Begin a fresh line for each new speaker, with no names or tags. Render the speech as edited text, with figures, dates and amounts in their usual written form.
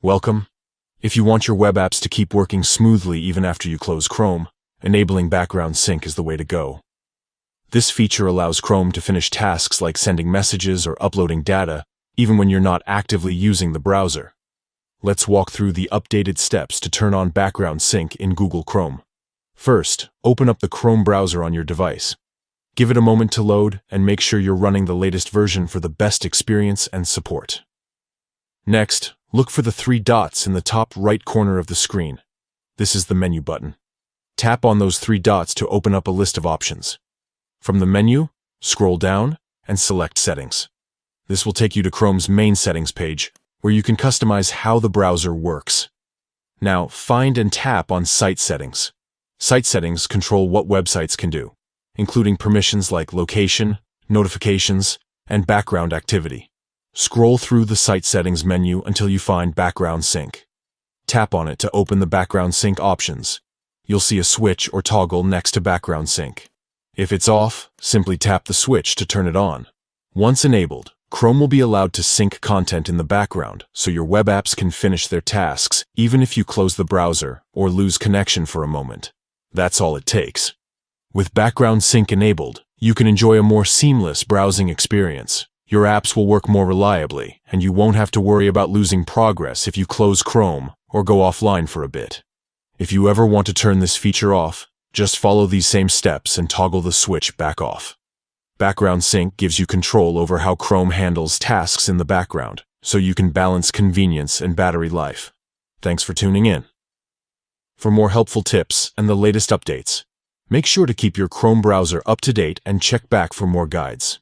Welcome. If you want your web apps to keep working smoothly even after you close Chrome, enabling background sync is the way to go. This feature allows Chrome to finish tasks like sending messages or uploading data, even when you're not actively using the browser. Let's walk through the updated steps to turn on background sync in Google Chrome. First, open up the Chrome browser on your device. Give it a moment to load and make sure you're running the latest version for the best experience and support. Next, look for the three dots in the top right corner of the screen. This is the menu button. Tap on those three dots to open up a list of options. From the menu, scroll down and select Settings. This will take you to Chrome's main settings page, where you can customize how the browser works. Now, find and tap on Site Settings. Site settings control what websites can do, including permissions like location, notifications, and background activity. Scroll through the Site Settings menu until you find Background Sync. Tap on it to open the Background Sync options. You'll see a switch or toggle next to Background Sync. If it's off, simply tap the switch to turn it on. Once enabled, Chrome will be allowed to sync content in the background, so your web apps can finish their tasks even if you close the browser or lose connection for a moment. That's all it takes. With background sync enabled, you can enjoy a more seamless browsing experience. Your apps will work more reliably, and you won't have to worry about losing progress if you close Chrome or go offline for a bit. If you ever want to turn this feature off, just follow these same steps and toggle the switch back off. Background sync gives you control over how Chrome handles tasks in the background, so you can balance convenience and battery life. Thanks for tuning in. For more helpful tips and the latest updates, make sure to keep your Chrome browser up to date and check back for more guides.